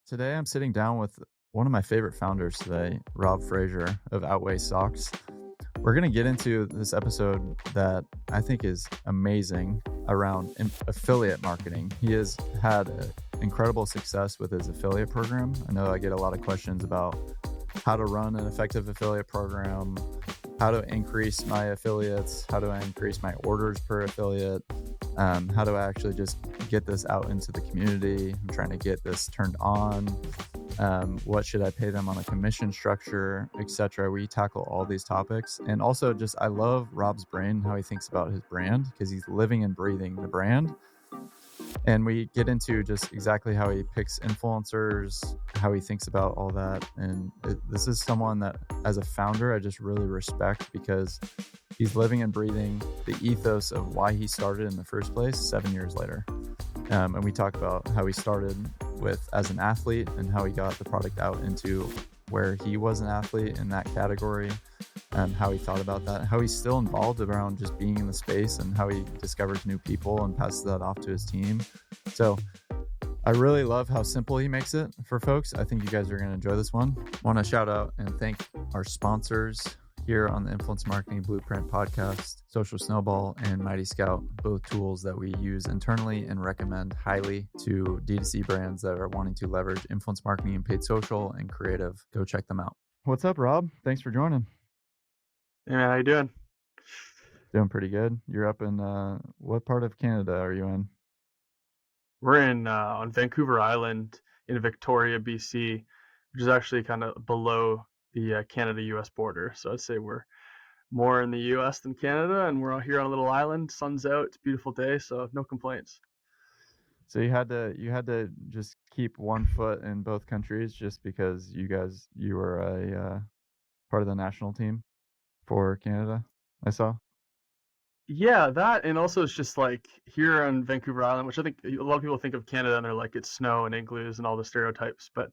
Today, I'm sitting down with one of my favorite founders today, Rob Fraser of Outway Socks. We're going to get into this episode that I think is amazing around affiliate marketing. He has had incredible success with his affiliate program. I know I get a lot of questions about how to run an effective affiliate program, how to increase my affiliates, how do I increase my orders per affiliate, how do I actually just get this out into the community? I'm trying to get this turned on. What should I pay them on a commission structure, etc. We tackle all these topics. And also just, I love Rob's brain, how he thinks about his brand, because he's living and breathing the brand. And we get into just exactly how he picks influencers, how he thinks about all that. And this is someone that, as a founder, I just really respect, because he's living and breathing the ethos of why he started in the first place 7 years later. And we talk about how he started with as an athlete and how he got the product out into where he was an athlete in that category, how he thought about that, how he's still involved around just being in the space, and how he discovers new people and passes that off to his team. So I really love how simple he makes it for folks. I think you guys are going to enjoy this one. Want to shout out and thank our sponsors here on the Influence Marketing Blueprint podcast, Social Snowball and Mighty Scout, both tools that we use internally and recommend highly to D2C brands that are wanting to leverage influence marketing and paid social and creative. Go check them out. What's up, Rob? Thanks for joining. Hey man, how you doing? Doing pretty good. You're up in what part of Canada are you in? We're in on Vancouver Island in Victoria, BC, which is actually kind of below the Canada-US border. So I'd say we're more in the US than Canada, and we're out here on a little island. Sun's out, it's a beautiful day, so no complaints. So you had to just keep one foot in both countries just because you were a part of the national team for Canada, I saw. Yeah, that, and also it's just like here on Vancouver Island, which I think a lot of people think of Canada and they're like it's snow and igloos and all the stereotypes, but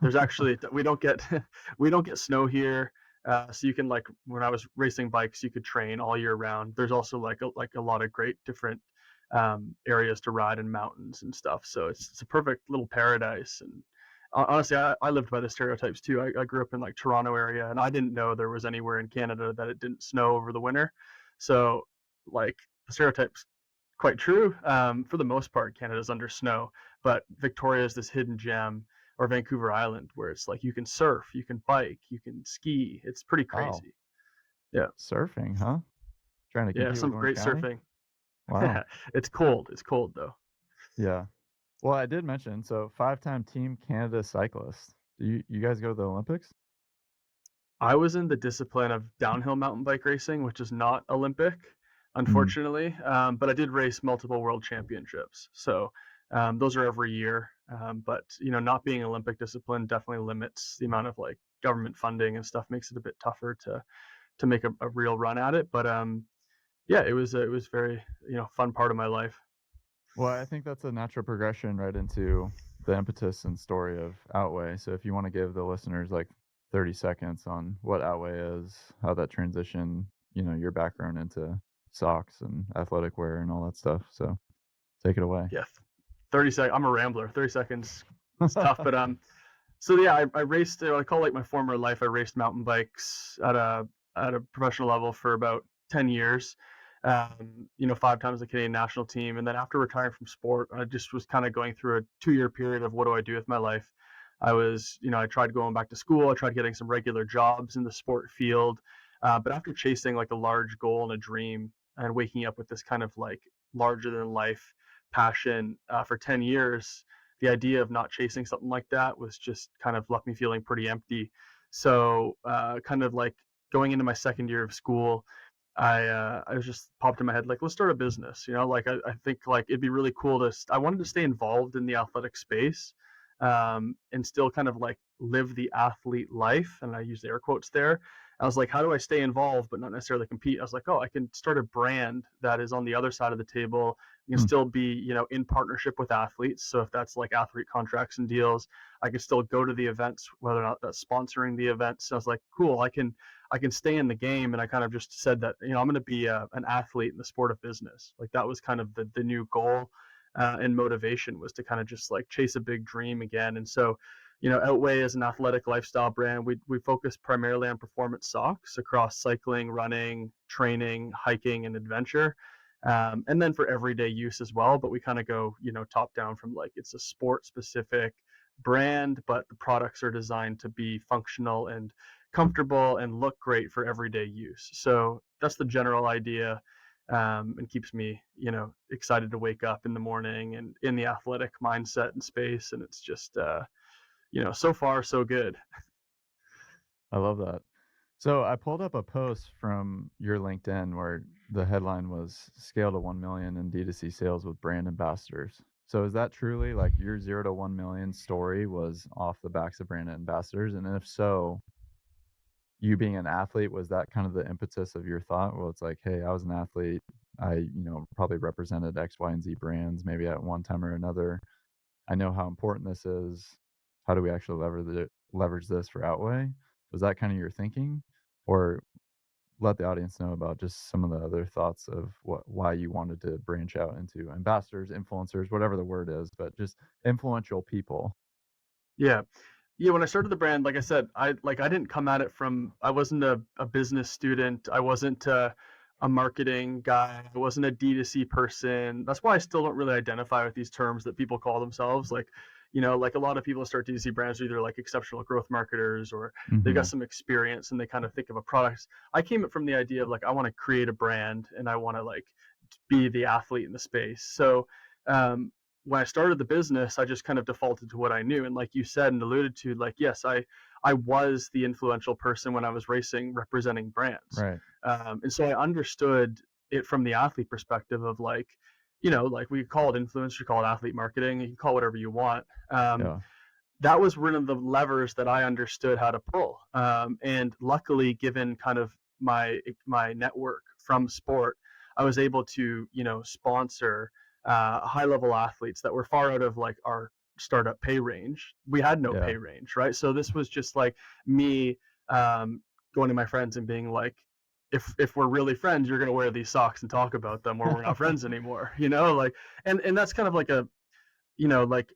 there's actually we don't get we don't get snow here. So you can, like, when I was racing bikes, you could train all year round. There's also like a lot of great different areas to ride and mountains and stuff. So it's a perfect little paradise. And honestly, I lived by the stereotypes too. I grew up in like Toronto area, and I didn't know there was anywhere in Canada that it didn't snow over the winter. So, like, the stereotype's quite true. For the most part, Canada's under snow, but Victoria is this hidden gem, or Vancouver Island, where it's like you can surf, you can bike, you can ski. It's pretty Wow. crazy. Yeah. Surfing, huh? Trying to Yeah, compete some with Orange great County? surfing. Wow. It's cold. It's cold though. Yeah. Well, I did mention, so 5-time Team Canada cyclist. Do you guys go to the Olympics? I was in the discipline of downhill mountain bike racing, which is not Olympic, Mm. unfortunately. But I did race multiple world championships. So those are every year. But not being Olympic discipline definitely limits the amount of like government funding and stuff, makes it a bit tougher to make a real run at it. But yeah, it was very fun part of my life. Well, I think that's a natural progression right into the impetus and story of Outway. So if you want to give the listeners like 30 seconds on what Outway is, how that transition, your background into socks and athletic wear and all that stuff. So take it away. Yeah, 30 seconds. I'm a rambler. 30 seconds is tough, but so yeah, I raced. I call it like my former life. I raced mountain bikes at a professional level for about 10 years. 5 times the Canadian national team, and then after retiring from sport, I just was kind of going through a 2-year period of what do I do with my life. I tried going back to school. I tried getting some regular jobs in the sport field, but after chasing like a large goal and a dream, and waking up with this kind of like larger than life passion for 10 years, the idea of not chasing something like that was just kind of left me feeling pretty empty. So kind of like going into my second year of school, I was just popped in my head like, let's start a business. Like I think like it'd be really cool I wanted to stay involved in the athletic space, and still kind of like live the athlete life. And I use air quotes there. I was like, how do I stay involved but not necessarily compete? I was like, oh, I can start a brand that is on the other side of the table. You can still be, in partnership with athletes. So if that's like athlete contracts and deals, I can still go to the events, whether or not that's sponsoring the events. So I was like, cool, I can stay in the game. And I kind of just said that, I'm going to be an athlete in the sport of business. Like that was kind of the new goal. and motivation was to kind of just like chase a big dream again. And so, Outway is an athletic lifestyle brand. We focus primarily on performance socks across cycling, running, training, hiking, and adventure. And then for everyday use as well. But we kind of go, top down from like it's a sport specific brand, but the products are designed to be functional and comfortable and look great for everyday use. So that's the general idea, and keeps me, excited to wake up in the morning and in the athletic mindset and space. And it's just, so far so good. I love that. So I pulled up a post from your LinkedIn where the headline was "Scale to 1 million in D2C sales with brand ambassadors." So is that truly like your 0 to 1 million story was off the backs of brand ambassadors? And if so, you being an athlete, was that kind of the impetus of your thought? Well, it's like, hey, I was an athlete. I, probably represented X, Y, and Z brands maybe at one time or another. I know how important this is. How do we actually leverage this for Outway? Was that kind of your thinking? Or let the audience know about just some of the other thoughts of why you wanted to branch out into ambassadors, influencers, whatever the word is, but just influential people. Yeah. Yeah, when I started the brand, like I said, I didn't come at it from, I wasn't a business student. I wasn't a marketing guy. I wasn't a D2C person. That's why I still don't really identify with these terms that people call themselves. Like, like a lot of people start D2C brands are either like exceptional growth marketers or they've got Mm-hmm. some experience and they kind of think of a product. I came from the idea of like, I want to create a brand and I want to like be the athlete in the space. So, when I started the business, I just kind of defaulted to what I knew. And like you said and alluded to, like, yes, I was the influential person when I was racing, representing brands. Right. And so I understood it from the athlete perspective of like, like we call it influencer, call it athlete marketing, you can call it whatever you want. Yeah. That was one of the levers that I understood how to pull. And luckily, given kind of my network from sport, I was able to sponsor high level athletes that were far out of like our startup pay range. We had no Yeah. pay range, right? So this was just like me going to my friends and being like, if we're really friends, you're gonna wear these socks and talk about them, or we're not friends anymore, like, and that's kind of like a like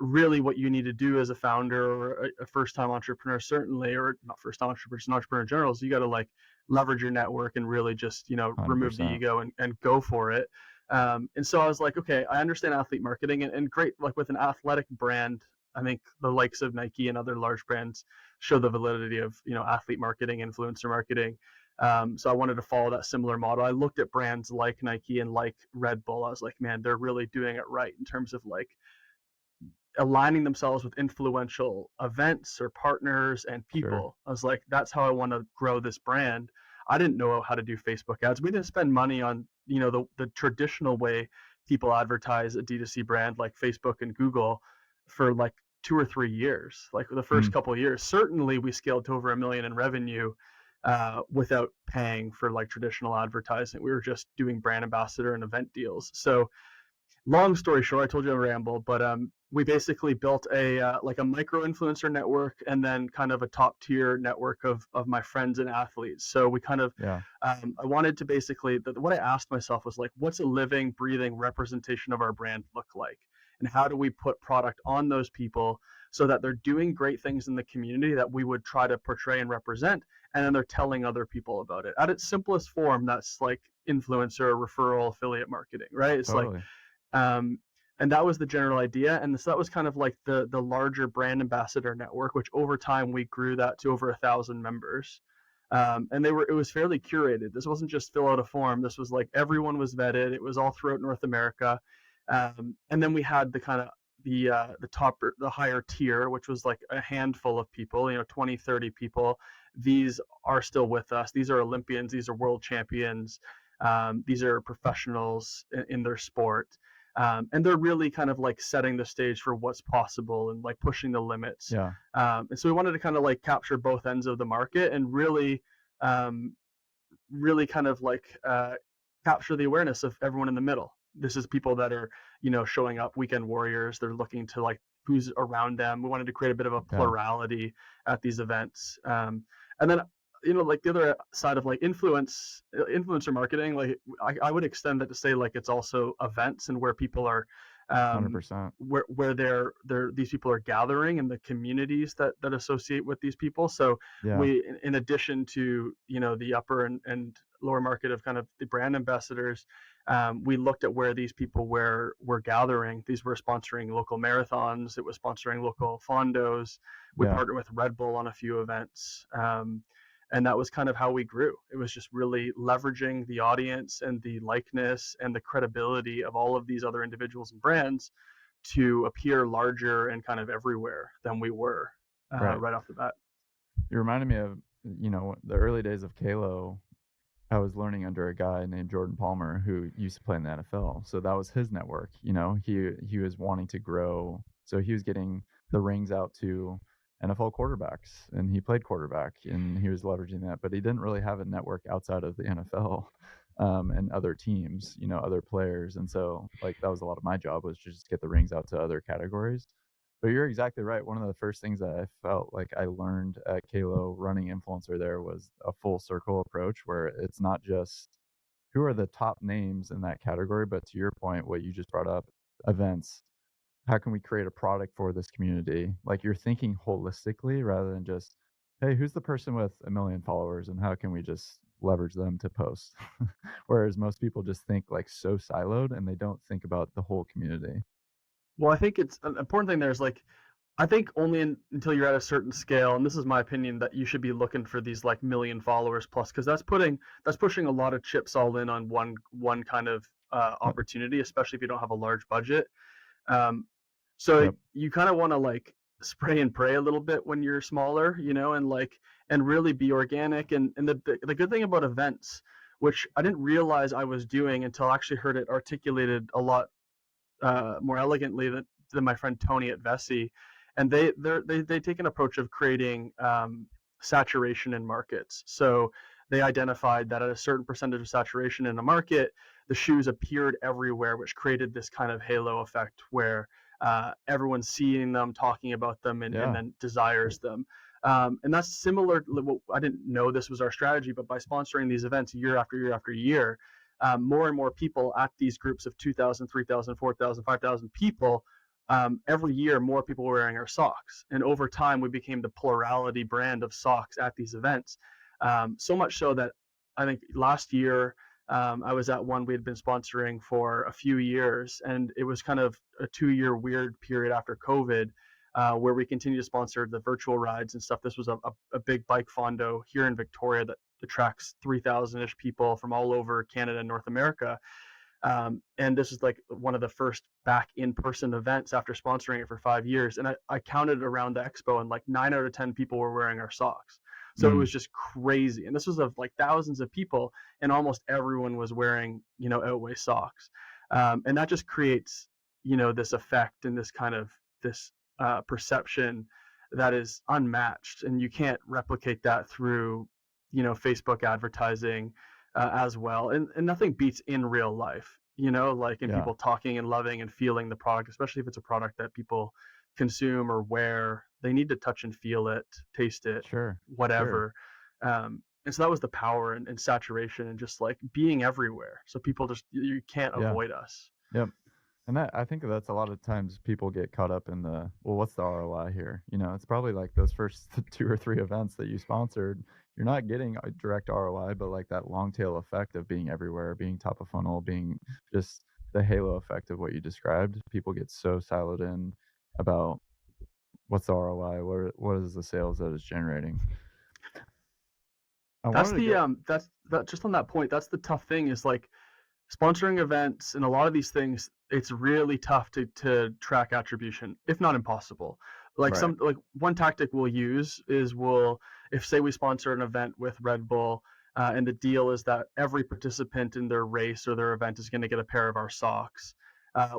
really what you need to do as a founder or a first time entrepreneur, certainly, or not first time entrepreneur, just an entrepreneur in general, is you got to like leverage your network and really just, remove the 100%. ego and go for it. And so I was like, okay, I understand athlete marketing and great. Like with an athletic brand, I think the likes of Nike and other large brands show the validity of, athlete marketing, influencer marketing. So I wanted to follow that similar model. I looked at brands like Nike and like Red Bull. I was like, man, they're really doing it right in terms of like aligning themselves with influential events or partners and Sure. people. I was like, that's how I want to grow this brand. I didn't know how to do Facebook ads. We didn't spend money on, the traditional way people advertise a D2C brand like Facebook and Google for like 2 or 3 years. Like the first Mm. couple of years, certainly we scaled to over 1 million in revenue without paying for like traditional advertising. We were just doing brand ambassador and event deals. So long story short, I told you I ramble, but we basically built a like a micro influencer network and then kind of a top tier network of my friends and athletes. So we kind of Yeah. I wanted to basically what I asked myself was like, what's a living, breathing representation of our brand look like, and how do we put product on those people so that they're doing great things in the community that we would try to portray and represent, and then they're telling other people about it at its simplest form. That's like influencer, referral, affiliate marketing, right? It's like Totally. um, and that was the general idea. And so that was kind of like the larger brand ambassador network, which over time we grew that to over 1,000 members. And it was fairly curated. This wasn't just fill out a form. This was like everyone was vetted. It was all throughout North America. And then we had the kind of the top, the higher tier, which was like a handful of people, 20, 30 people. These are still with us. These are Olympians. These are world champions. These are professionals in their sport. And they're really kind of like setting the stage for what's possible and like pushing the limits. Yeah. And so we wanted to kind of like capture both ends of the market and really, really kind of like capture the awareness of everyone in the middle. This is people that are, showing up, weekend warriors. They're looking to like who's around them. We wanted to create a bit of a Yeah. plurality at these events. And then like the other side of like influencer marketing, like I would extend that to say like it's also events and where people are um, 100%. where these people are gathering and the communities that associate with these people. So Yeah. we, in addition to the upper and lower market of kind of the brand ambassadors, we looked at where these people were gathering. These were sponsoring local marathons. It was sponsoring local fondos. We Yeah. partnered with Red Bull on a few events. And that was kind of how we grew. It was just really leveraging the audience and the likeness and the credibility of all of these other individuals and brands to appear larger and kind of everywhere than we were Right. right off the bat. You reminded me of, the early days of Kalo. I was learning under a guy named Jordan Palmer who used to play in the NFL. So that was his network. He was wanting to grow. So he was getting the rings out to NFL quarterbacks, and he played quarterback, and he was leveraging that. But he didn't really have a network outside of the NFL and other teams, other players. And so like that was a lot of my job, was to just get the rings out to other categories. But you're exactly right. One of the first things that I felt like I learned at Kalo running influencer there was a full circle approach, where it's not just who are the top names in that category, but to your point, what you just brought up, events. How can we create a product for this community? Like, you're thinking holistically rather than just, hey, who's the person with 1 million followers and how can we just leverage them to post? Whereas most people just think like so siloed and they don't think about the whole community. Well, I think it's an important thing there is like, I think only until you're at a certain scale, and this is my opinion, that you should be looking for these like million followers plus, because that's pushing a lot of chips all in on one kind of Yep. opportunity, especially if you don't have a large budget. Um, so Yep. you kind of want to like spray and pray a little bit when you're smaller, and really be organic. And the good thing about events, which I didn't realize I was doing until I actually heard it articulated a lot more elegantly than my friend Tony at Vessi, and they take an approach of creating saturation in markets. So they identified that at a certain percentage of saturation in a market, the shoes appeared everywhere, which created this kind of halo effect where everyone's seeing them, talking about them, and Yeah. then desires them. And that's similar. I didn't know this was our strategy, but by sponsoring these events year after year after year, more and more people at these groups of 2,000, 3,000, 4,000, 5,000 people. Every year, more people were wearing our socks. And over time, we became the plurality brand of socks at these events. So much so that I think last year, I was at one we had been sponsoring for a few years, and it was kind of a 2-year weird period after COVID, where we continued to sponsor the virtual rides and stuff. This was a big bike fondo here in Victoria that attracts 3,000-ish people from all over Canada and North America. And this is like one of the first back in-person events after sponsoring it for 5 years. And I counted around the expo, and like 9 out of 10 people were wearing our socks. So it Mm. was just crazy. And this was of like thousands of people, and almost everyone was wearing, Outway socks. And that just creates, this effect and this kind of this perception that is unmatched. And you can't replicate that through, Facebook advertising as well. And nothing beats in real life, like in Yeah. people talking and loving and feeling the product, especially if it's a product that people consume or wear. They need to touch and feel it, taste it, Sure. Sure. whatever. And so that was the power and saturation and just like being everywhere. So people just, you can't Yeah. avoid us. Yep. And I think that's a lot of times people get caught up in the, well, what's the ROI here? It's probably like those first 2 or 3 events that you sponsored, you're not getting a direct ROI, but like that long tail effect of being everywhere, being top of funnel, being just the halo effect of what you described. People get so siloed in about what's the ROI, what is the sales that it's generating. I That's wanted to the go. that's that just on that point, that's the tough thing is like sponsoring events and a lot of these things, it's really tough to track attribution, if not impossible. Like Right. one tactic we'll use is if say we sponsor an event with Red Bull, and the deal is that every participant in their race or their event is going to get a pair of our socks.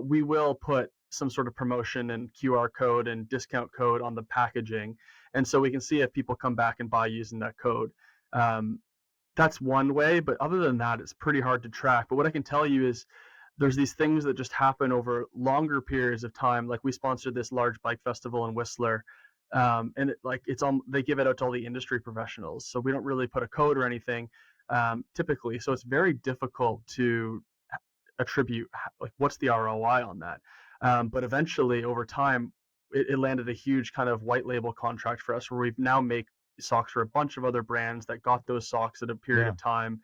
We will put some sort of promotion and QR code and discount code on the packaging, and so we can see if people come back and buy using that code. Um, that's one way, but other than that, it's pretty hard to track. But what I can tell you is there's these things that just happen over longer periods of time. Like we sponsored this large bike festival in Whistler, and they give it out to all the industry professionals. So we don't really put a code or anything typically. So it's very difficult to attribute like what's the ROI on that. But eventually, over time, it landed a huge kind of white label contract for us, where we've now make socks for a bunch of other brands that got those socks at a period Yeah. of time.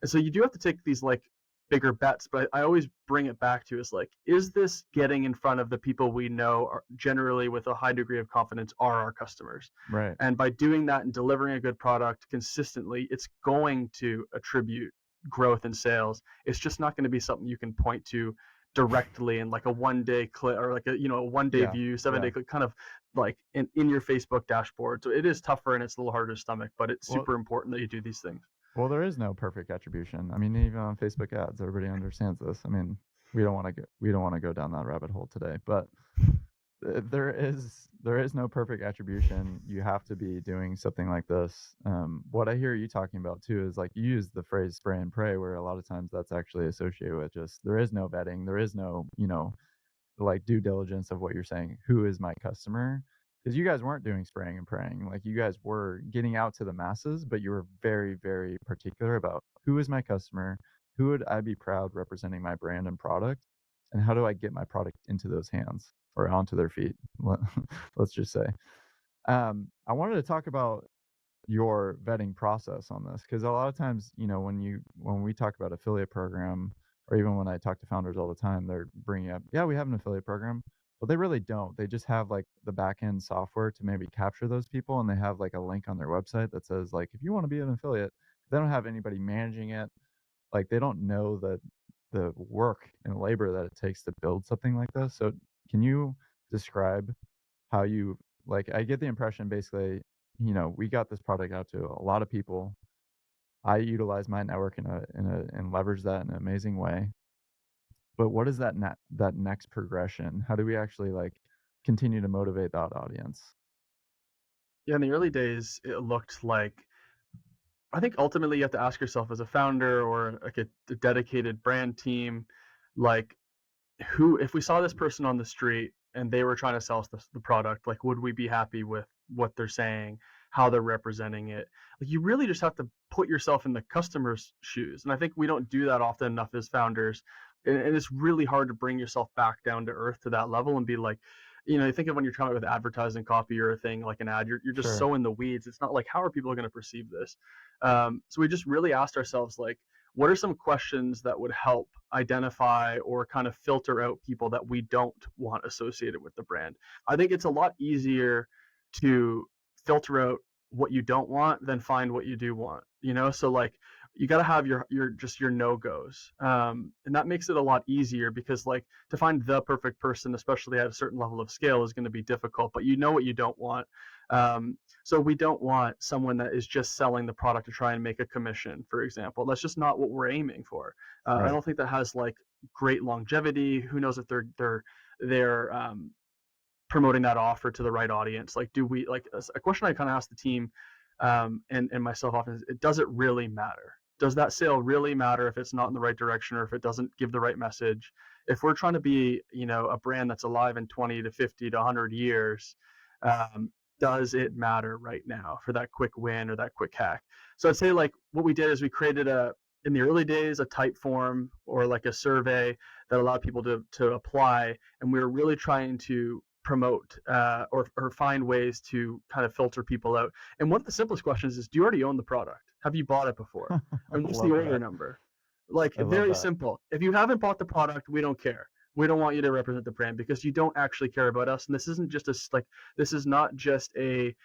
And so you do have to take these like bigger bets, but I always bring it back to is like, is this getting in front of the people we know are generally with a high degree of confidence are our customers? Right. And by doing that and delivering a good product consistently, it's going to attribute growth in sales. It's just not going to be something you can point to directly in like a 1 day click or like a 1 day Yeah. view, 7 day Yeah. click, kind of like in your Facebook dashboard. So it is tougher and it's a little harder to stomach, but it's Well, super important that you do these things. well, there is no perfect attribution. I mean, even on Facebook ads, everybody understands this. I mean, we don't want to go down that rabbit hole today, but there is no perfect attribution. You have to be doing something like this. What I hear you talking about too is like you use the phrase spray and pray, where a lot of times that's actually associated with just there is no vetting, there is no like due diligence of what you're saying. Who is my customer? Because you guys weren't doing spraying and praying. Like you guys were getting out to the masses, but you were very, very particular about who is my customer, who would I be proud representing my brand and product, and how do I get my product into those hands or onto their feet? Let's just say. I wanted to talk about your vetting process on this because a lot of times when we talk about affiliate program or even when I talk to founders all the time, they're bringing up, yeah, we have an affiliate program, but they really don't. They just have like the back end software to maybe capture those people, and they have like a link on their website that says like if you want to be an affiliate. They don't have anybody managing it. Like they don't know the work and labor that it takes to build something like this. So can you describe how you like I get the impression basically, we got this product out to a lot of people. I utilize my network and leverage that in an amazing way. But what is that next progression? How do we actually like continue to motivate that audience? Yeah, in the early days, it looked like I think ultimately you have to ask yourself as a founder or like a dedicated brand team, like who if we saw this person on the street and they were trying to sell us the product, like would we be happy with what they're saying, how they're representing it? Like you really just have to put yourself in the customer's shoes, and I think we don't do that often enough as founders. And it's really hard to bring yourself back down to earth to that level and be like, you think of when you're trying with advertising copy or a thing like an ad, you're just Sure. so in the weeds. It's not like how are people going to perceive this. So we just really asked ourselves like, what are some questions that would help identify or kind of filter out people that we don't want associated with the brand? I think it's a lot easier to filter out what you don't want than find what you do want. So like you got to have your just your no goes, and that makes it a lot easier because like to find the perfect person, especially at a certain level of scale, is going to be difficult. But you know what you don't want. So we don't want someone that is just selling the product to try and make a commission, for example. That's just not what we're aiming for. I Right. don't think that has like great longevity. Who knows if they're promoting that offer to the right audience? Like, do we like a question I kind of ask the team, and myself often is, does it really matter? Does that sale really matter if it's not in the right direction or if it doesn't give the right message? If we're trying to be, a brand that's alive in 20 to 50 to 100 years, um, does it matter right now for that quick win or that quick hack? So I'd say like what we did is we created in the early days a type form or like a survey that allowed people to apply, and we were really trying to promote or find ways to kind of filter people out. And one of the simplest questions is, do you already own the product? Have you bought it before? I And what's the love order that. number? Like I love very that. simple. If you haven't bought the product, we don't care. We don't want you to represent the brand because you don't actually care about us. And this isn't just like this is not just a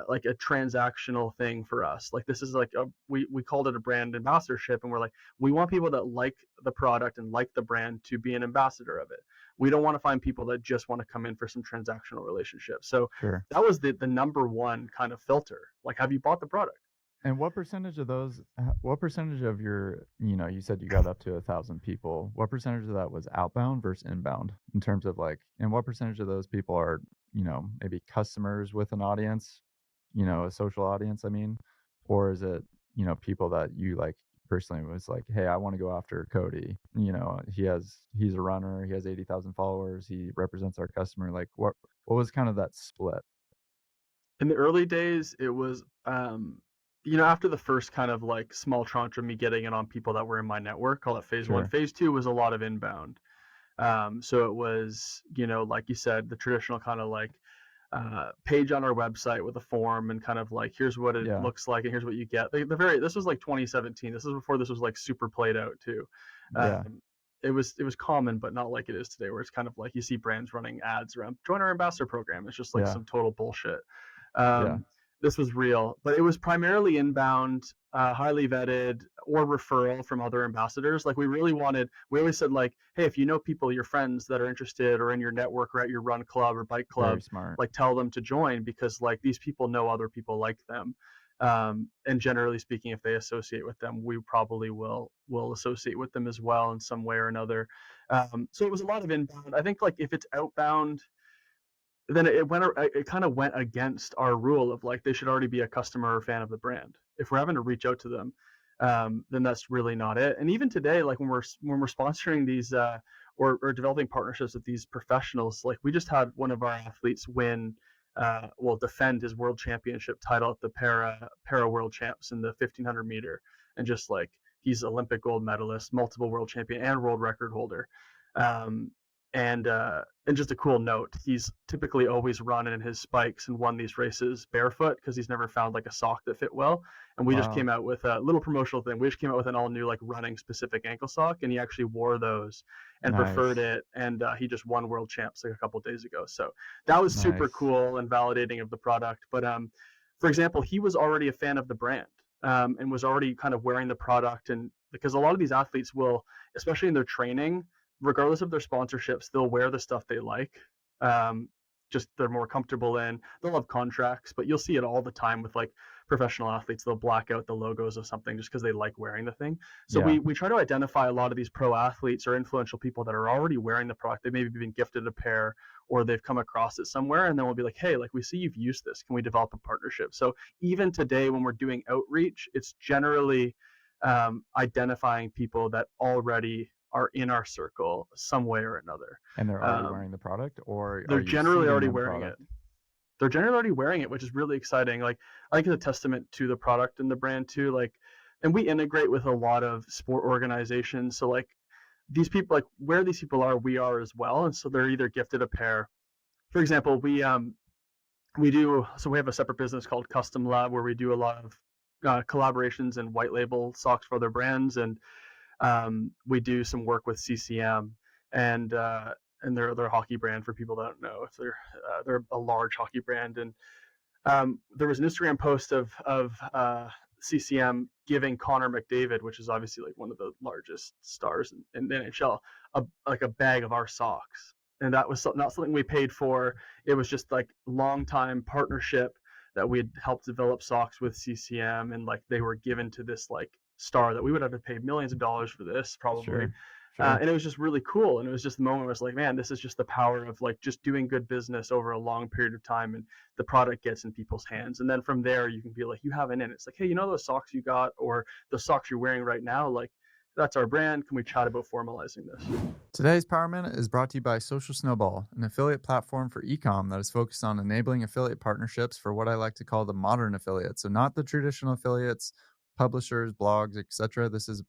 like a transactional thing for us. Like this is like we called it a brand ambassadorship, and we're like we want people that like the product and like the brand to be an ambassador of it. We don't want to find people that just want to come in for some transactional relationship. So Sure. that was the number one kind of filter. Like, have you bought the product? And what percentage of those, what percentage of your, you said you got up to 1,000 people. What percentage of that was outbound versus inbound in terms of like, and what percentage of those people are, maybe customers with an audience, a social audience, I mean, or is it, people that you like personally was like, hey, I want to go after Cody. He's a runner. He has 80,000 followers. He represents our customer. Like what was kind of that split? In the early days, it was, after the first kind of like small tranche of me getting it on people that were in my network, call it phase one. Sure. Phase two was a lot of inbound. So it was, like you said, the traditional kind of like page on our website with a form and kind of like here's what it Yeah. looks like and here's what you get. This was like 2017. This is before this was like super played out too. Yeah. Um, it was common, but not like it is today, where it's kind of like you see brands running ads around join our ambassador program. It's just like Yeah. some total bullshit. Yeah. Um, this was real, but it was primarily inbound, highly vetted, or referral from other ambassadors. Like we always said like, hey, if you know people, your friends that are interested or in your network or at your run club or bike Very club, smart. like tell them to join because like these people know other people like them. And generally speaking, if they associate with them, we probably will associate with them as well in some way or another. So it was a lot of inbound. I think like if it's outbound, then it kind of went against our rule of like they should already be a customer or fan of the brand. If we're having to reach out to them, then that's really not it. And even today, like when we're sponsoring these or developing partnerships with these professionals, like we just had one of our athletes win, defend his world championship title at the para world champs in the 1500 meter, and just like he's Olympic gold medalist, multiple world champion, and world record holder. Um, and just a cool note, he's typically always run in his spikes and won these races barefoot because he's never found like a sock that fit well. And we just Wow. came out with a little promotional thing. We just came out with an all new like running specific ankle sock, and he actually wore those and preferred Nice. it. And he just won world champs like a couple of days ago. So that was super Nice. cool and validating of the product. But for example, he was already a fan of the brand, and was already kind of wearing the product. And because a lot of these athletes will, especially in their training, regardless of their sponsorships, they'll wear the stuff they like. Um, just they're more comfortable in. They'll have contracts, but you'll see it all the time with like professional athletes. They'll black out the logos of something just because they like wearing the thing. So Yeah. we try to identify a lot of these pro athletes or influential people that are already wearing the product. They maybe been gifted a pair or they've come across it somewhere, and then we'll be like, hey, like we see you've used this. Can we develop a partnership? So even today, when we're doing outreach, it's generally identifying people that already are in our circle some way or another. And they're already Um, wearing the product, or they're are you generally seeding already them wearing it. product? They're generally already wearing it, which is really exciting. Like I think it's a testament to the product and the brand too. Like, and we integrate with a lot of sport organizations. So like these people, like where these people are, we are as well. And so they're either gifted a pair. For example, we do. So we have a separate business called Custom Lab where we do a lot of collaborations and white label socks for other brands, and we do some work with CCM, and they're a hockey brand for people that don't know. If they're a large hockey brand, and there was an Instagram post of CCM giving Connor McDavid, which is obviously like one of the largest stars in the NHL, like a bag of our socks, and that was not something we paid for. It was just like long time partnership that we had helped develop socks with CCM, and like they were given to this like star that we would have to pay millions of dollars for this probably. Sure. Sure. And it was just really cool, and it was just the moment where it's like, man, this is just the power of like just doing good business over a long period of time, and the product gets in people's hands. And then from there, you can be like, you have an in. It's like, hey, those socks you got or the socks you're wearing right now, like that's our brand. Can we chat about formalizing this? Today's Power Minute is brought to you by Social Snowball, an affiliate platform for ecom that is focused on enabling affiliate partnerships for what I like to call the modern affiliate. So not the traditional affiliates, publishers, blogs, etc. This is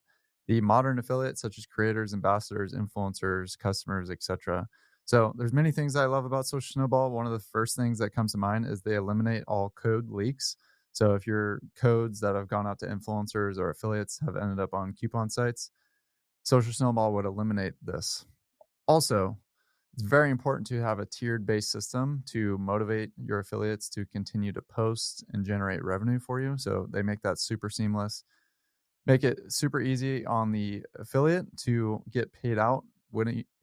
the modern affiliates such as creators, ambassadors, influencers, customers, etc. So there's many things I love about Social Snowball. One of the first things that comes to mind is they eliminate all code leaks. So if your codes that have gone out to influencers or affiliates have ended up on coupon sites, Social Snowball would eliminate this. Also, it's very important to have a tiered based system to motivate your affiliates to continue to post and generate revenue for you. So they make that super seamless, make it super easy on the affiliate to get paid out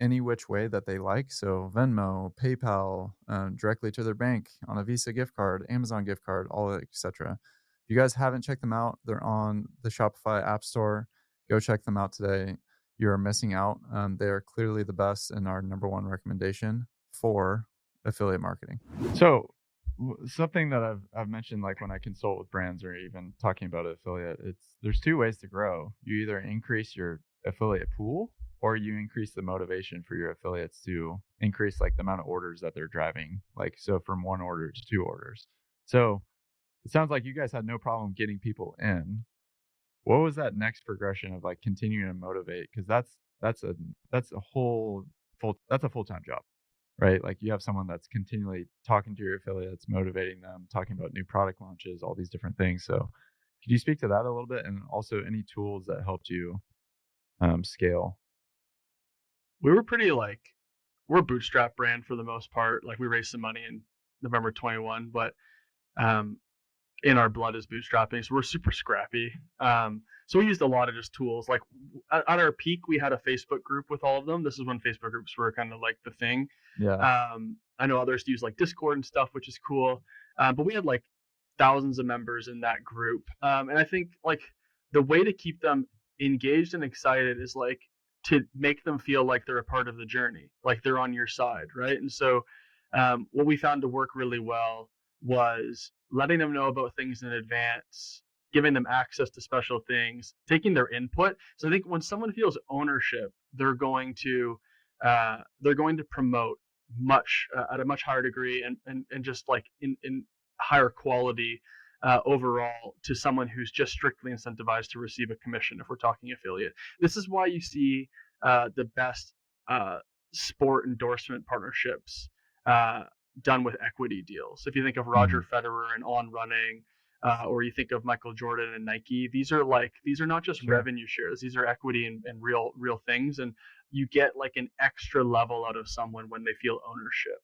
any which way that they like. So Venmo, PayPal, directly to their bank, on a Visa gift card, Amazon gift card, all that, etc. If you guys haven't checked them out, they're on the Shopify App Store. Go check them out today. You're missing out. They are clearly the best and our number one recommendation for affiliate marketing. So something that I've mentioned, like when I consult with brands or even talking about an affiliate, there's two ways to grow. You either increase your affiliate pool or you increase the motivation for your affiliates to increase like the amount of orders that they're driving, like so from one order to two orders. So it sounds like you guys had no problem getting people in. What was that next progression of like continuing to motivate? Because that's a whole that's a full-time job, right? Like you have someone that's continually talking to your affiliates, motivating them, talking about new product launches, all these different things. So could you speak to that a little bit, and also any tools that helped you scale? We were pretty like we're a bootstrap brand for the most part. Like we raised some money in November 21, but um, in our blood is bootstrapping, so we're super scrappy. So we used a lot of just tools. Like at our peak, we had a Facebook group with all of them. This is when Facebook groups were kind of like the thing. Yeah. I know others use like Discord and stuff, which is cool. But we had like thousands of members in that group, and I think like the way to keep them engaged and excited is like to make them feel like they're a part of the journey, like they're on your side, right? And so what we found to work really well was letting them know about things in advance, giving them access to special things, taking their input. So I think when someone feels ownership, they're going to promote much at a much higher degree and just like in higher quality overall to someone who's just strictly incentivized to receive a commission if we're talking affiliate. This is why you see the best sport endorsement partnerships done with equity deals. If you think of Roger Mhm. Federer and On Running, or you think of Michael Jordan and Nike, these are not just Sure. revenue shares. These are equity and real things, and you get like an extra level out of someone when they feel ownership.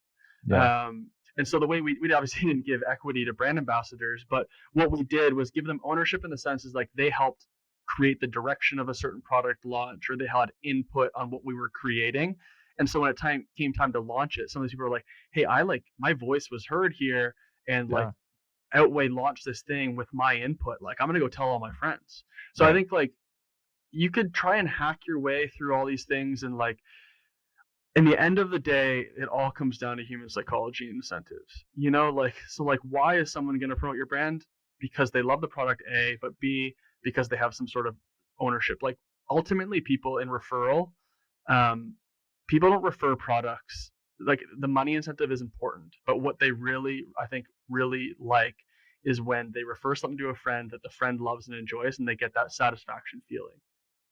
Yeah. And so the way we obviously didn't give equity to brand ambassadors, but what we did was give them ownership in the sense is like they helped create the direction of a certain product launch, or they had input on what we were creating. And so when it came time to launch it, some of these people were like, "Hey, I like my voice was heard here, and like Yeah. Outway launched this thing with my input. Like I'm gonna go tell all my friends." So I Right. think like you could try and hack your way through all these things, and like in the end of the day, it all comes down to human psychology and incentives. You know, like so like why is someone gonna promote your brand? Because they love the product, A, but B, because they have some sort of ownership. Like ultimately people in referral, um, people don't refer products. Like the money incentive is important, but what they really, I think, really like is when they refer something to a friend that the friend loves and enjoys, and they get that satisfaction feeling.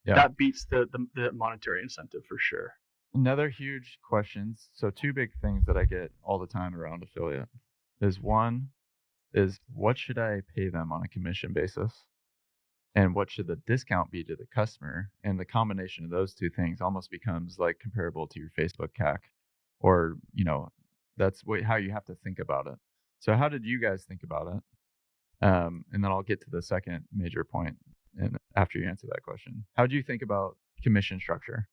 Yeah. That beats the monetary incentive for sure. Another huge questions. So two big things that I get all the time around affiliate is one is what should I pay them on a commission basis? And what should the discount be to the customer? And the combination of those two things almost becomes like comparable to your Facebook CAC, or that's how you have to think about it. So how did you guys think about it? And then I'll get to the second major point, and after you answer that question, how do you think about commission structure?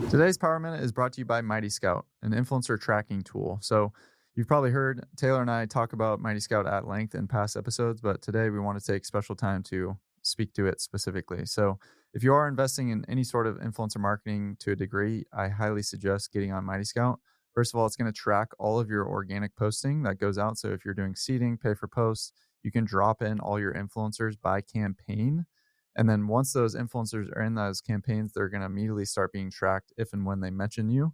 Today's Power Minute is brought to you by Mighty Scout, an influencer tracking tool. So you've probably heard Taylor and I talk about Mighty Scout at length in past episodes, but today we want to take special time to speak to it specifically. So if you are investing in any sort of influencer marketing to a degree, I highly suggest getting on Mighty Scout. First of all, it's going to track all of your organic posting that goes out. So if you're doing seeding, pay for posts, you can drop in all your influencers by campaign. And then once those influencers are in those campaigns, they're going to immediately start being tracked if and when they mention you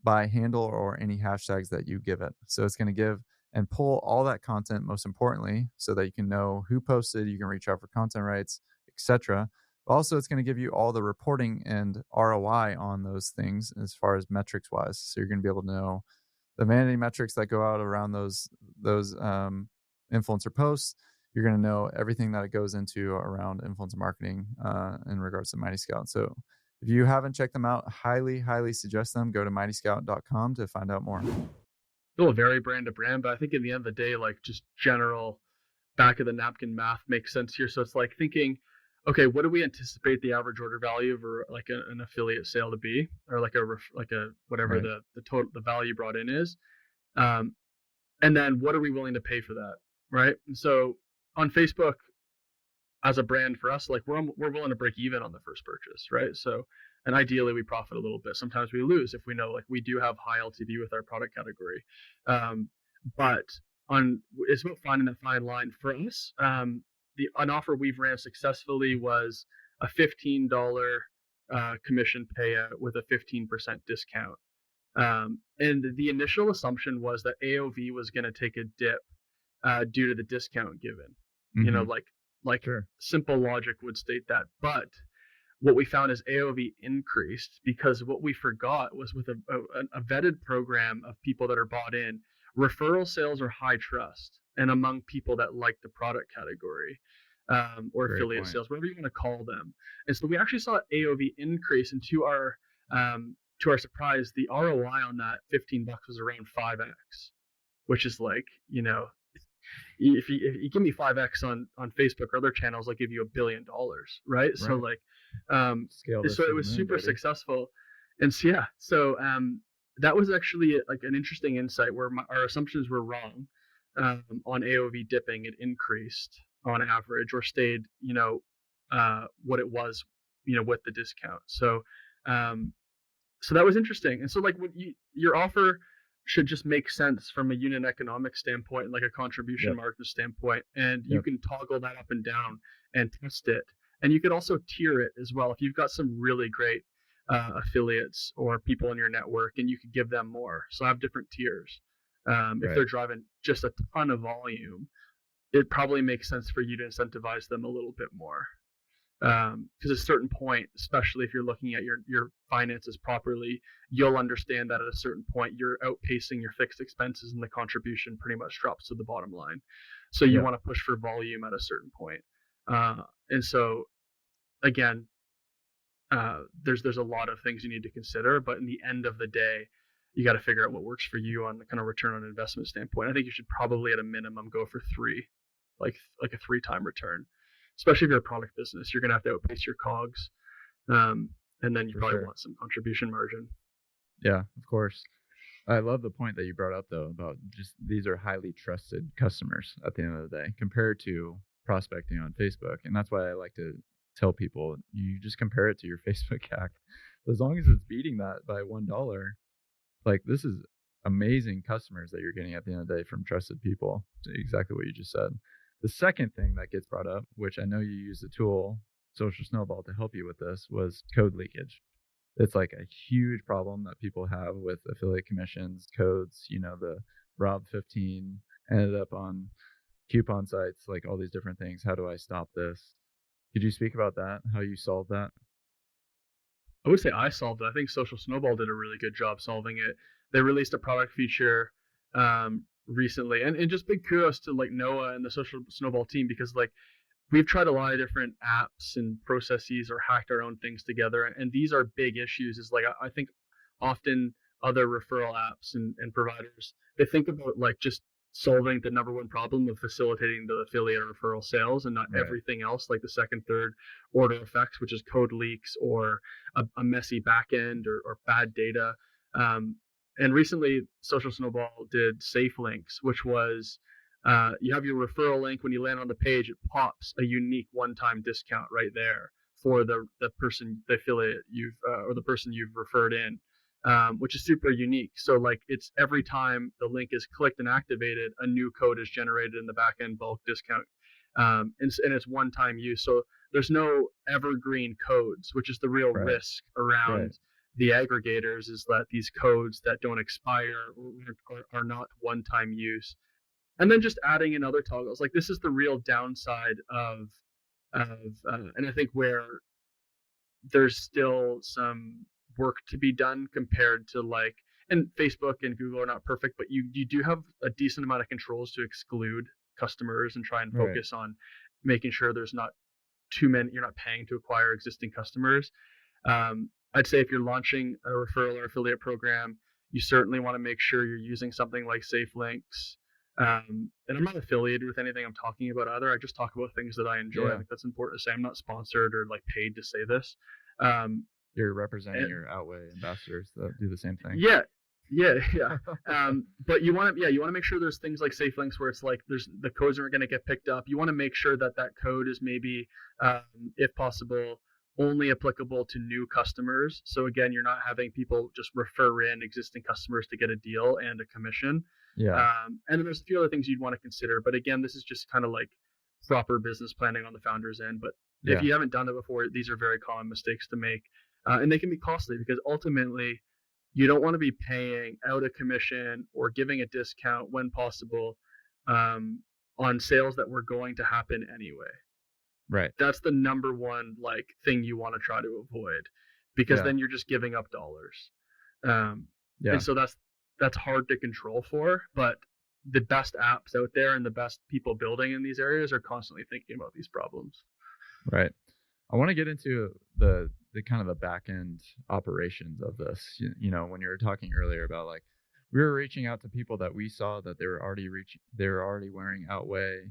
by handle or any hashtags that you give it. So it's going to give and pull all that content, most importantly, so that you can know who posted, you can reach out for content rights, etc. Also, it's going to give you all the reporting and ROI on those things as far as metrics wise. So you're going to be able to know the vanity metrics that go out around those influencer posts. You're going to know everything that it goes into around influencer marketing in regards to Mighty Scout. So if you haven't checked them out, highly suggest them. Go to mightyscout.com to find out more. Still vary brand to brand, but I think in the end of the day, like just general back of the napkin math makes sense here. So it's like thinking, okay, what do we anticipate the average order value for like an affiliate sale to be, or like a whatever Right. the total the value brought in is, um, and then what are we willing to pay for that, right? And so on Facebook, as a brand for us, like we're willing to break even on the first purchase, right? So, and ideally we profit a little bit. Sometimes we lose if we know like we do have high LTV with our product category, but on it's about finding that fine line for us. An offer we've ran successfully was a $15 commission payout with a 15% discount. And the initial assumption was that AOV was going to take a dip due to the discount given. You know, Mm-hmm. like Sure. simple logic would state that, but what we found is AOV increased because what we forgot was with a vetted program of people that are bought in, referral sales are high trust and among people that like the product category, or Great affiliate point. sales, whatever you want to call them. And so we actually saw AOV increase, and to our surprise, the ROI on that $15 was around 5x, which is like, if you give me 5x on Facebook or other channels, I'll give you $1 billion, right? So Right. like, Scale this so to it the was moon, super baby. successful, and so yeah, so that was actually like an interesting insight where our assumptions were wrong on AOV dipping. It increased on average or stayed, what it was, with the discount. Um, so that was interesting. And so like when your offer should just make sense from a unit economic standpoint, like a contribution Yep. margin standpoint, and you Yep. can toggle that up and down and test it. And you could also tier it as well if you've got some really great affiliates or people in your network, and you could give them more. So I have different tiers. If Right. they're driving just a ton of volume, it probably makes sense for you to incentivize them a little bit more, because at a certain point, especially if you're looking at your finances properly, you'll understand that at a certain point you're outpacing your fixed expenses and the contribution pretty much drops to the bottom line. So you Yep. want to push for volume at a certain point. And so again, there's a lot of things you need to consider, but in the end of the day, you got to figure out what works for you on the kind of return on investment standpoint. I think you should probably at a minimum go for three, like a 3-time return, especially if you're a product business. You're gonna have to outpace your COGS, and then you For probably sure. want some contribution margin. Yeah, of course. I love the point that you brought up though about just these are highly trusted customers at the end of the day compared to prospecting on Facebook. And that's why I like to tell people you just compare it to your Facebook CAC. As long as it's beating that by $1, like this is amazing customers that you're getting at the end of the day from trusted people. Exactly what you just said. The second thing that gets brought up, which I know you use the tool Social Snowball to help you with this, was code leakage. It's like a huge problem that people have with affiliate commissions, codes, the Rob 15 ended up on coupon sites, like all these different things. How do I stop this? Could you speak about that? How you solved that? I would say I solved it. I think Social Snowball did a really good job solving it. They released a product feature recently, and just big kudos to like Noah and the Social Snowball team, because like we've tried a lot of different apps and processes or hacked our own things together, and these are big issues. Is like I think often other referral apps and providers, they think about like just solving the number one problem of facilitating the affiliate or referral sales and not Right. everything else, like the second third order effects, which is code leaks or a messy back end, or bad data. um, and recently Social Snowball did safe links, which was you have your referral link. When you land on the page, it pops a unique one-time discount right there for the person, the affiliate or the person you've referred in, which is super unique. So like it's every time the link is clicked and activated, a new code is generated in the backend bulk discount, and it's one-time use. So there's no evergreen codes, which is the real Right. risk Right. around the aggregators, is that these codes that don't expire are not one-time use. And then just adding in other toggles, like this is the real downside and I think where there's still some work to be done compared to like, and Facebook and Google are not perfect, but you do have a decent amount of controls to exclude customers and try and Right. focus on making sure there's not too many, you're not paying to acquire existing customers. I'd say if you're launching a referral or affiliate program, you certainly want to make sure you're using something like Safe Links. And I'm not affiliated with anything I'm talking about either. I just talk about things that I enjoy. I Yeah. think that's important to say. I'm not sponsored or like paid to say this. Um, You're representing and your Outway ambassadors that do the same thing. yeah, yeah. But you want to make sure there's things like safe links where it's like there's the codes aren't going to get picked up. You want to make sure that that code is maybe, if possible, only applicable to new customers. So again, you're not having people just refer in existing customers to get a deal and a commission. Yeah. And then there's a few other things you'd want to consider. But again, this is just kind of like proper business planning on the founder's end. But if Yeah. you haven't done it before, these are very common mistakes to make, and they can be costly because ultimately you don't want to be paying out a commission or giving a discount when possible, um, on sales that were going to happen anyway. Right. That's the number one like thing you want to try to avoid, because Yeah. then you're just giving up dollars. Um, and Yeah. so that's hard to control for, but the best apps out there and the best people building in these areas are constantly thinking about these problems. Right. I want to get into the kind of the back end operations of this. When you were talking earlier about like we were reaching out to people that we saw that they were already wearing Outway.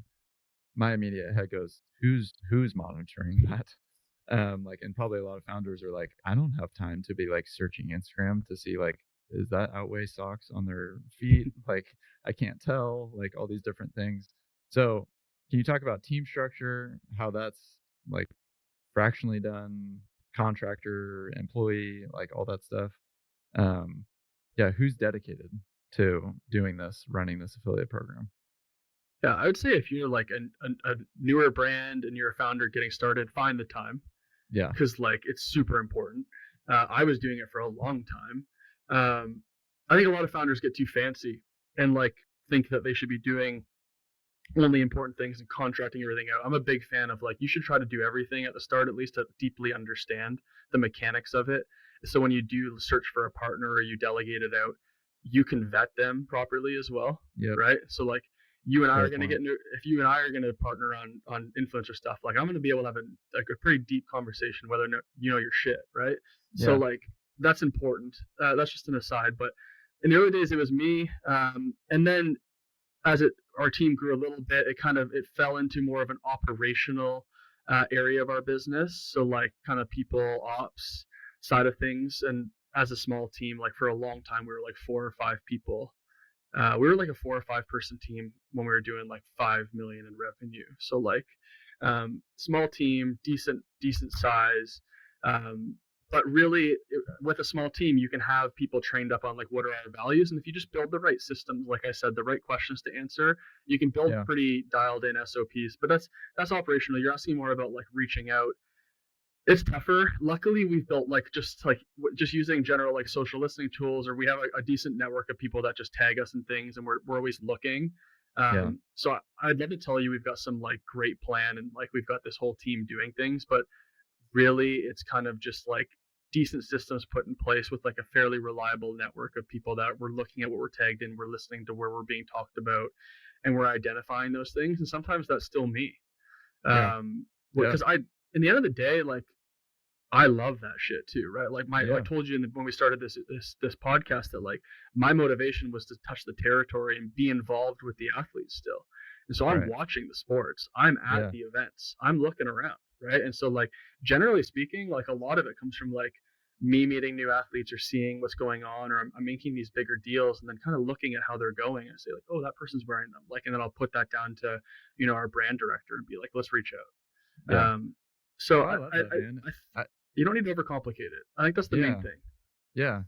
My immediate head goes, who's monitoring that? Like, and probably a lot of founders are like, I don't have time to be like searching Instagram to see like, is that Outway socks on their feet? Like, I can't tell, like all these different things. So, can you talk about team structure, how that's like fractionally done, contractor, employee, like all that stuff? Um, yeah, who's dedicated to doing this, running this affiliate program? Yeah, I would say if you're like a newer brand and you're a founder getting started, find the time, Yeah, because like it's super important. I was doing it for a long time. I think a lot of founders get too fancy and like think that they should be doing only important things and contracting everything out. I'm a big fan of like you should try to do everything at the start, at least to deeply understand the mechanics of it. So when you do search for a partner or you delegate it out, you can vet them properly as well, yep, right? So like you and I are fair going to point. get into, if you and I are going to partner on influencer stuff, like I'm going to be able to have a pretty deep conversation whether or not you know your shit, right? So Yeah, like that's important. That's just an aside, but in the early days it was me, and then as our team grew a little bit, it fell into more of an operational area of our business. So like kind of people ops side of things. And as a small team, like for a long time, we were like 4 or 5 people. We were like a 4 or 5 person team when we were doing like 5 million in revenue. So like small team, decent size. Um, but really, with a small team, you can have people trained up on like what are our values, and if you just build the right systems, like I said, the right questions to answer, you can build yeah, pretty dialed in SOPs. But that's operational. You're asking more about like reaching out. It's tougher. Luckily, we've built like just using general like social listening tools, or we have a decent network of people that just tag us and things, and we're always looking. yeah, So I'd love to tell you we've got some like great plan and like we've got this whole team doing things, but really it's kind of just like decent systems put in place with like a fairly reliable network of people that we're looking at what we're tagged in, we're listening to where we're being talked about, and we're identifying those things. And sometimes that's still me. yeah, yeah, Because in the end of the day, like I love that shit too, right? Like I yeah. told you when we started this podcast that like my motivation was to touch the territory and be involved with the athletes still. And so I'm Right. watching the sports, I'm at Yeah. the events, I'm looking around, right? And so like generally speaking, like a lot of it comes from like me meeting new athletes or seeing what's going on, or I'm making these bigger deals and then kind of looking at how they're going and say like, oh, that person's wearing them, like, and then I'll put that down to our brand director and be like, let's reach out. Yeah. So Oh, I love that, man. I I you don't need to overcomplicate it. I think that's the main yeah. thing. Yeah.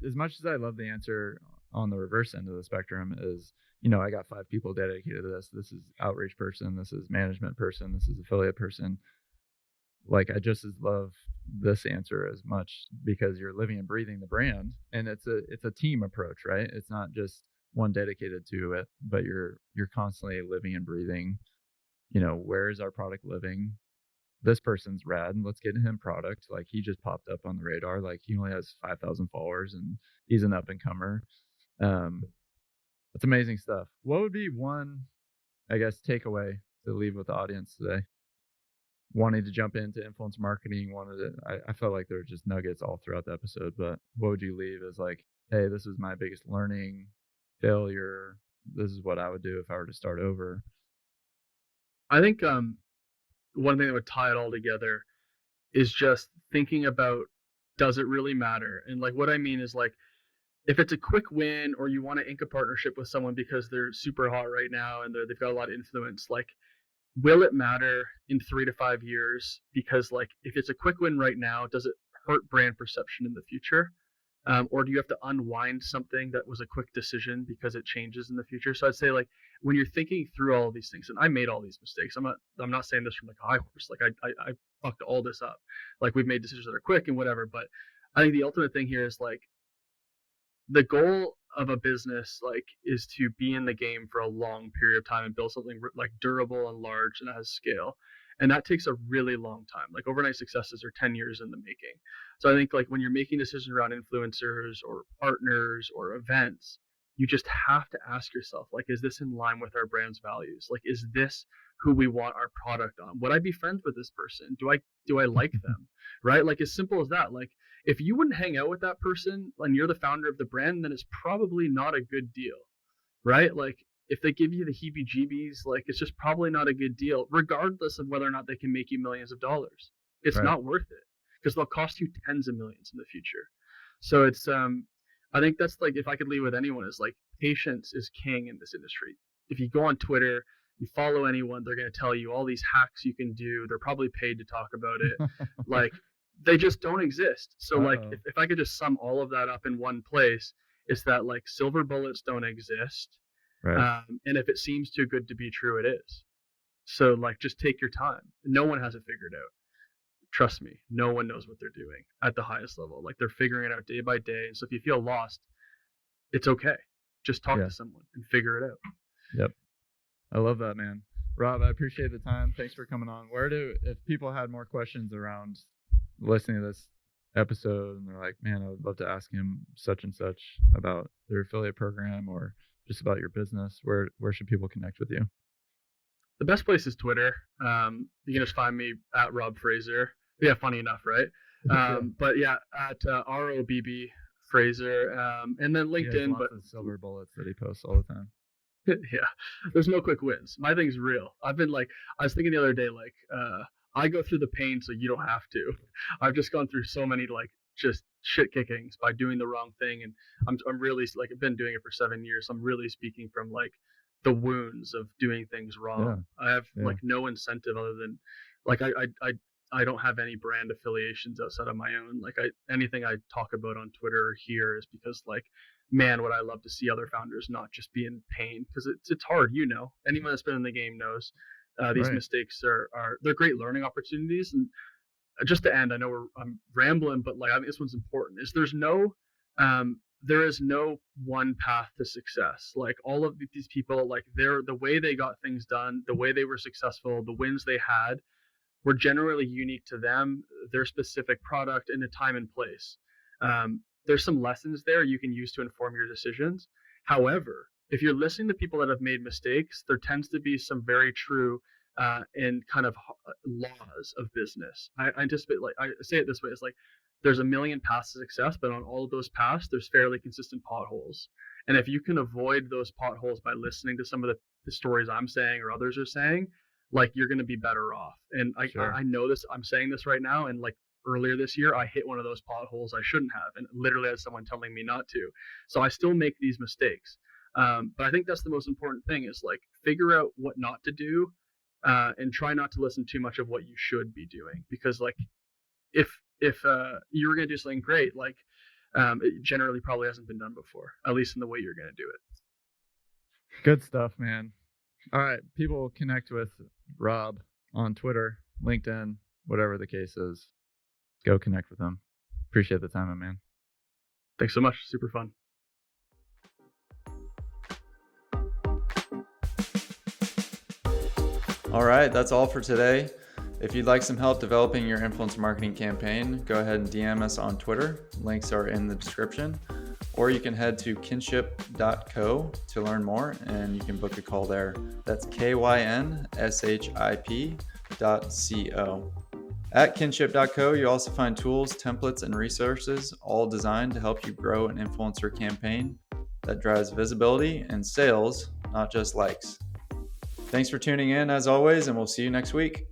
As much as I love the answer on the reverse end of the spectrum is, I got 5 people dedicated to this. This is outreach person, this is management person, this is affiliate person. Like I just as love this answer as much because you're living and breathing the brand and it's a team approach, right? It's not just one dedicated to it, but you're constantly living and breathing, where is our product living? This person's rad and let's get him product. Like he just popped up on the radar. Like he only has 5,000 followers and he's an up and comer. Um, that's amazing stuff. What would be one, I guess, takeaway to leave with the audience today? Wanting to jump into influence marketing, I felt like there were just nuggets all throughout the episode, but what would you leave as like, hey, this is my biggest learning failure. This is what I would do if I were to start over. I think one thing that would tie it all together is just thinking about, does it really matter? And like what I mean is like if it's a quick win or you want to ink a partnership with someone because they're super hot right now and they've got a lot of influence, like will it matter in 3 to 5 years? Because like if it's a quick win right now, does it hurt brand perception in the future? Or do you have to unwind something that was a quick decision because it changes in the future? So I'd say like when you're thinking through all of these things, and I made all these mistakes. I'm not saying this from like a high horse. Like I fucked all this up. Like we've made decisions that are quick and whatever. But I think the ultimate thing here is like the goal of a business like is to be in the game for a long period of time and build something like durable and large and has scale. And that takes a really long time. Like overnight successes are 10 years in the making. So I think like when you're making decisions around influencers or partners or events, you just have to ask yourself, like, is this in line with our brand's values? Like, is this who we want our product on? Would I be friends with this person? Do I like them? Right? Like as simple as that. Like if you wouldn't hang out with that person and you're the founder of the brand, then it's probably not a good deal, right? Like if they give you the heebie jeebies, like it's just probably not a good deal, regardless of whether or not they can make you millions of dollars. It's Right. not worth it because they'll cost you tens of millions in the future. So it's, I think that's like, if I could leave with anyone, is like patience is king in this industry. If you go on Twitter, you follow anyone, they're going to tell you all these hacks you can do. They're probably paid to talk about it. Like they just don't exist. So like if I could just sum all of that up in one place, it's that like silver bullets don't exist. Right. And if it seems too good to be true, it is. So like just take your time. No one has it figured out. Trust me, no one knows what they're doing at the highest level. Like they're figuring it out day by day. So if you feel lost, it's okay. Just talk to someone and figure it out. Yep. I love that, man. Rob, I appreciate the time. Thanks for coming on. If people had more questions around listening to this episode and they're like, man, I would love to ask him such and such about their affiliate program or just about your business, where should people connect with you? The best place is Twitter. You can just find me at Rob Fraser. Yeah, funny enough, right? But yeah, at ROBB Fraser, and then LinkedIn. Lots of silver bullets that he posts all the time. Yeah, there's no quick wins. My thing's real. I was thinking the other day, like, I go through the pain so you don't have to. I've just gone through so many like just shit kickings by doing the wrong thing, and I'm really like I've been doing it for 7 years. So I'm really speaking from like the wounds of doing things wrong. I have like no incentive other than like I don't have any brand affiliations outside of my own. Like anything I talk about on Twitter or here is because like, man, would I love to see other founders not just be in pain, because it's hard. Anyone that's been in the game knows these mistakes are they're great learning opportunities. And just to end, I know I'm rambling, but like I think this one's important. There is no one path to success. Like all of these people, like the way they got things done, the way they were successful, the wins they had were generally unique to them, their specific product, in a time and place. There's some lessons there you can use to inform your decisions. However, if you're listening to people that have made mistakes, there tends to be some very true and kind of laws of business. I anticipate, like I say it this way, it's like there's a million paths to success, but on all of those paths, there's fairly consistent potholes. And if you can avoid those potholes by listening to some of the stories I'm saying or others are saying, like you're going to be better off. And I know this, I'm saying this right now. And like earlier this year, I hit one of those potholes I shouldn't have. And literally had someone telling me not to. So I still make these mistakes. But I think that's the most important thing is like figure out what not to do and try not to listen too much of what you should be doing. Because like if you were going to do something great, like it generally probably hasn't been done before, at least in the way you're going to do it. Good stuff, man. All right. People connect with Rob on Twitter, LinkedIn, whatever the case is. Go connect with him. Appreciate the time, man. Thanks so much. Super fun. All right. That's all for today. If you'd like some help developing your influencer marketing campaign, go ahead and DM us on Twitter. Links are in the description. Or you can head to kinship.co to learn more, and you can book a call there. That's KYNSHIP.co. At kinship.co, you also find tools, templates, and resources, all designed to help you grow an influencer campaign that drives visibility and sales, not just likes. Thanks for tuning in, as always, and we'll see you next week.